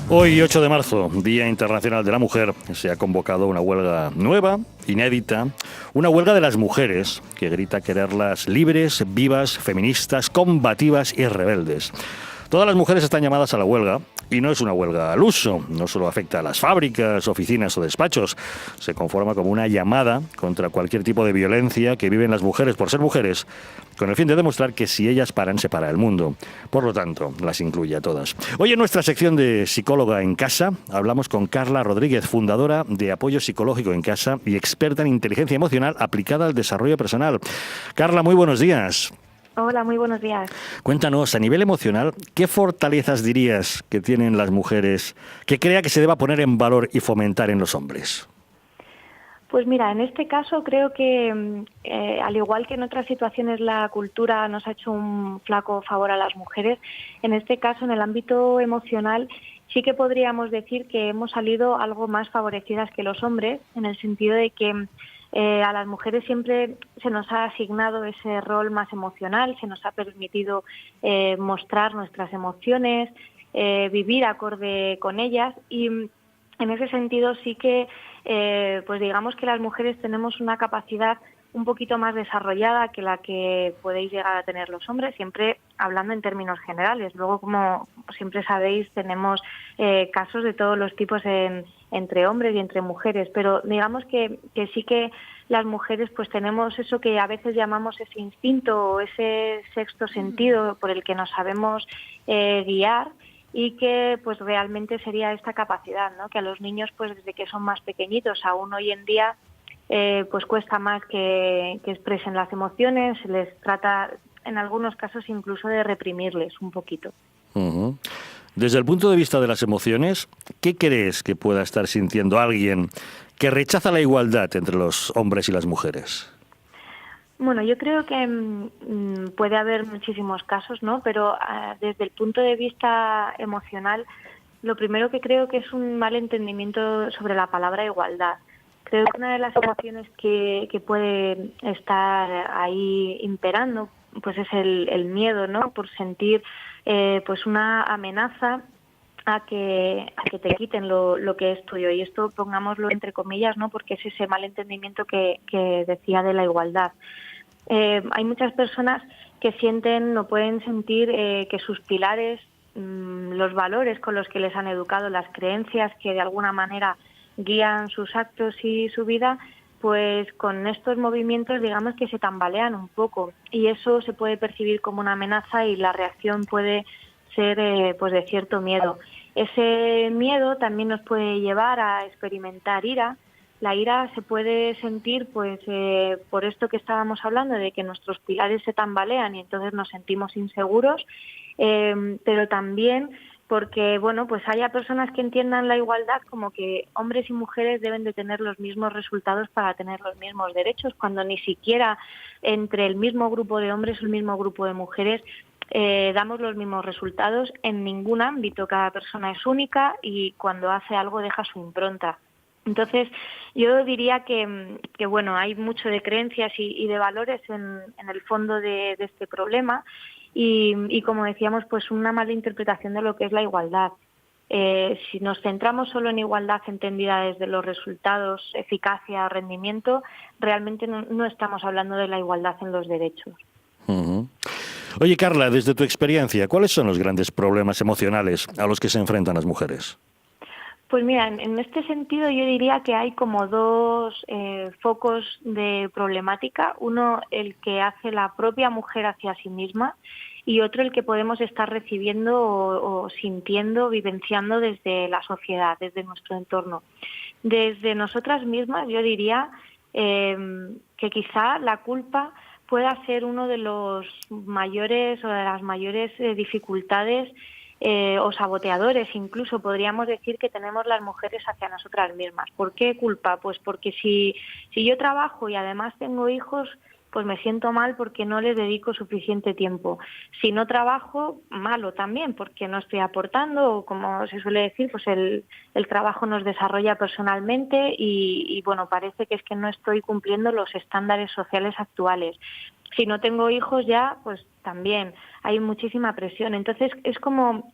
Hoy, 8 de marzo, Día Internacional de la Mujer, se ha convocado una huelga nueva, inédita, una huelga de las mujeres que grita quererlas libres, vivas, feministas, combativas y rebeldes. Todas las mujeres están llamadas a la huelga y no es una huelga al uso, no solo afecta a las fábricas, oficinas o despachos, se conforma como una llamada contra cualquier tipo de violencia que viven las mujeres por ser mujeres, con el fin de demostrar que si ellas paran, se para el mundo. Por lo tanto, las incluye a todas. Hoy en nuestra sección de Psicóloga en Casa hablamos con Carla Rodríguez, fundadora de Apoyo Psicológico en Casa y experta en inteligencia emocional aplicada al desarrollo personal. Carla, muy buenos días. Hola, muy buenos días. Cuéntanos, a nivel emocional, ¿qué fortalezas dirías que tienen las mujeres que crea que se deba poner en valor y fomentar en los hombres? Pues mira, en este caso creo que, al igual que en otras situaciones la cultura nos ha hecho un flaco favor a las mujeres, en este caso, en el ámbito emocional, sí que podríamos decir que hemos salido algo más favorecidas que los hombres, en el sentido de que a las mujeres siempre se nos ha asignado ese rol más emocional, se nos ha permitido mostrar nuestras emociones, vivir acorde con ellas y en ese sentido sí que pues digamos que las mujeres tenemos una capacidad un poquito más desarrollada que la que podéis llegar a tener los hombres, siempre hablando en términos generales. Luego, como siempre sabéis, tenemos casos de todos los tipos entre hombres y entre mujeres, pero digamos que sí que las mujeres pues tenemos eso que a veces llamamos ese instinto o ese sexto sentido por el que nos sabemos guiar, y que pues realmente sería esta capacidad, ¿no? Que a los niños pues desde que son más pequeñitos, aún hoy en día pues cuesta más que expresen las emociones, se les trata en algunos casos incluso de reprimirles un poquito. Uh-huh. Desde el punto de vista de las emociones, ¿qué crees que pueda estar sintiendo alguien que rechaza la igualdad entre los hombres y las mujeres? Bueno, yo creo que puede haber muchísimos casos, ¿no? Pero desde el punto de vista emocional, lo primero que creo que es un mal entendimiento sobre la palabra igualdad. Creo que una de las emociones que puede estar ahí imperando, pues es el miedo, ¿no? Por sentir pues una amenaza a que te quiten lo que es tuyo. Y esto pongámoslo entre comillas, ¿no? Porque es ese malentendimiento que decía de la igualdad. Hay muchas personas que sienten o pueden sentir que sus pilares, los valores con los que les han educado, las creencias que de alguna manera guían sus actos y su vida, pues con estos movimientos digamos que se tambalean un poco y eso se puede percibir como una amenaza y la reacción puede ser pues de cierto miedo. Ese miedo también nos puede llevar a experimentar ira. La ira se puede sentir pues por esto que estábamos hablando, de que nuestros pilares se tambalean y entonces nos sentimos inseguros, pero también porque bueno, pues haya personas que entiendan la igualdad como que hombres y mujeres deben de tener los mismos resultados para tener los mismos derechos, cuando ni siquiera entre el mismo grupo de hombres o el mismo grupo de mujeres damos los mismos resultados en ningún ámbito. Cada persona es única y cuando hace algo deja su impronta. Entonces, yo diría que bueno, hay mucho de creencias y de valores en el fondo de este problema y como decíamos, pues una mala interpretación de lo que es la igualdad. Si nos centramos solo en igualdad entendida desde los resultados, eficacia, rendimiento, realmente no estamos hablando de la igualdad en los derechos. Uh-huh. Oye, Carla, desde tu experiencia, ¿cuáles son los grandes problemas emocionales a los que se enfrentan las mujeres? Pues mira, en este sentido yo diría que hay como dos focos de problemática. Uno, el que hace la propia mujer hacia sí misma y otro, el que podemos estar recibiendo o sintiendo, vivenciando desde la sociedad, desde nuestro entorno. Desde nosotras mismas yo diría que quizá la culpa pueda ser uno de los mayores o de las mayores dificultades o saboteadores, incluso podríamos decir que tenemos las mujeres hacia nosotras mismas. ¿Por qué culpa? Pues porque si yo trabajo y además tengo hijos, pues me siento mal porque no les dedico suficiente tiempo. Si no trabajo, malo también, porque no estoy aportando, o como se suele decir, pues el trabajo nos desarrolla personalmente y bueno, parece que es que no estoy cumpliendo los estándares sociales actuales. Si no tengo hijos ya, pues también hay muchísima presión. Entonces es como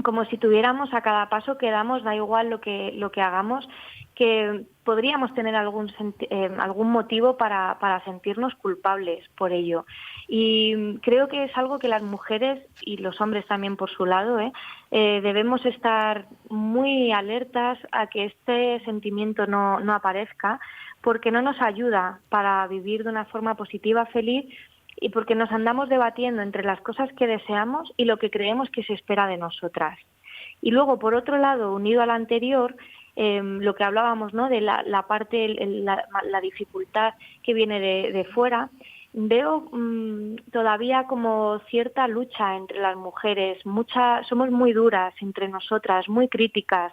como si tuviéramos a cada paso que damos, da igual lo que hagamos, que podríamos tener algún motivo para sentirnos culpables por ello. Y creo que es algo que las mujeres y los hombres también por su lado debemos estar muy alertas a que este sentimiento no aparezca, porque no nos ayuda para vivir de una forma positiva, feliz, y porque nos andamos debatiendo entre las cosas que deseamos y lo que creemos que se espera de nosotras. Y luego, por otro lado, unido al anterior, lo que hablábamos, ¿no?, de la parte, la dificultad que viene de fuera, veo todavía como cierta lucha entre las mujeres, somos muy duras entre nosotras, muy críticas.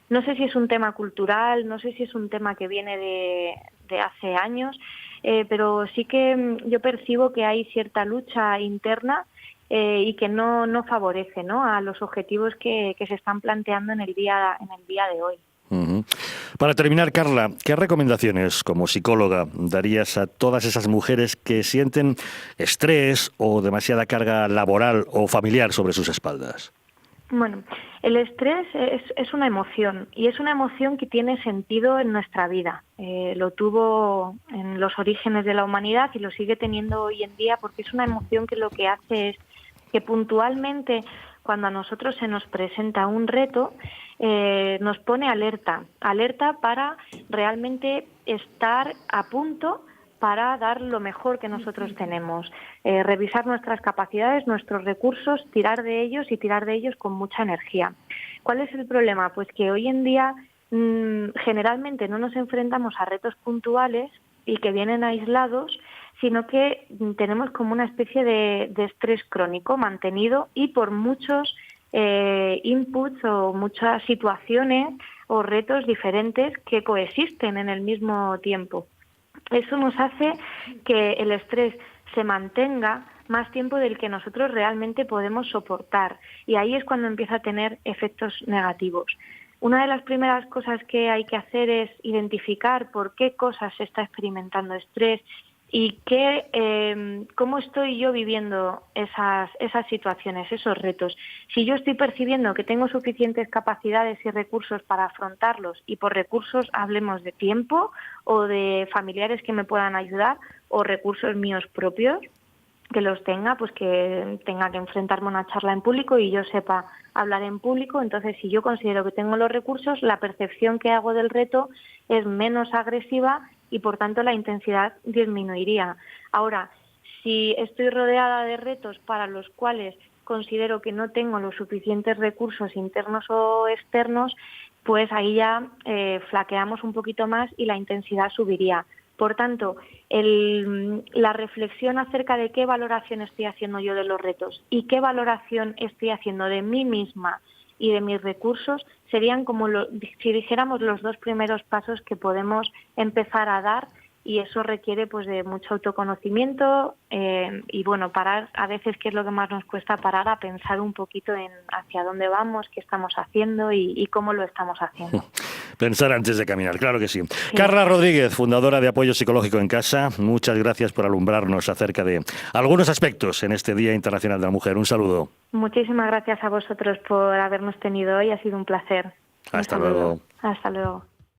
No sé si es un tema cultural, no sé si es un tema que viene de hace años, pero sí que yo percibo que hay cierta lucha interna y que no favorece, ¿no?, a los objetivos que se están planteando en el día de hoy. Uh-huh. Para terminar, Carla, ¿qué recomendaciones como psicóloga darías a todas esas mujeres que sienten estrés o demasiada carga laboral o familiar sobre sus espaldas? Bueno, el estrés es una emoción, y es una emoción que tiene sentido en nuestra vida. Lo tuvo en los orígenes de la humanidad y lo sigue teniendo hoy en día, porque es una emoción que lo que hace es que puntualmente, cuando a nosotros se nos presenta un reto, nos pone alerta para realmente estar a punto para dar lo mejor que nosotros tenemos, revisar nuestras capacidades, nuestros recursos, tirar de ellos y tirar de ellos con mucha energía. ¿Cuál es el problema? Pues que hoy en día generalmente no nos enfrentamos a retos puntuales y que vienen aislados, sino que tenemos como una especie de estrés crónico mantenido y por muchos inputs o muchas situaciones o retos diferentes que coexisten en el mismo tiempo. Eso nos hace que el estrés se mantenga más tiempo del que nosotros realmente podemos soportar, y ahí es cuando empieza a tener efectos negativos. Una de las primeras cosas que hay que hacer es identificar por qué cosas se está experimentando estrés y cómo estoy yo viviendo esas situaciones, esos retos. Si yo estoy percibiendo que tengo suficientes capacidades y recursos para afrontarlos, y por recursos hablemos de tiempo o de familiares que me puedan ayudar o recursos míos propios, que los tenga, pues que tenga que enfrentarme a una charla en público y yo sepa hablar en público. Entonces, si yo considero que tengo los recursos, la percepción que hago del reto es menos agresiva y, por tanto, la intensidad disminuiría. Ahora, si estoy rodeada de retos para los cuales considero que no tengo los suficientes recursos internos o externos, pues ahí ya flaqueamos un poquito más y la intensidad subiría. Por tanto, la reflexión acerca de qué valoración estoy haciendo yo de los retos y qué valoración estoy haciendo de mí misma y de mis recursos serían como si dijéramos los dos primeros pasos que podemos empezar a dar, y eso requiere pues de mucho autoconocimiento y bueno, parar a veces, que es lo que más nos cuesta, parar a pensar un poquito en hacia dónde vamos, qué estamos haciendo y cómo lo estamos haciendo. Pensar antes de caminar, claro que sí. Sí. Carla Rodríguez, fundadora de Apoyo Psicológico en Casa, muchas gracias por alumbrarnos acerca de algunos aspectos en este Día Internacional de la Mujer. Un saludo. Muchísimas gracias a vosotros por habernos tenido hoy, ha sido un placer. Hasta luego. Hasta luego.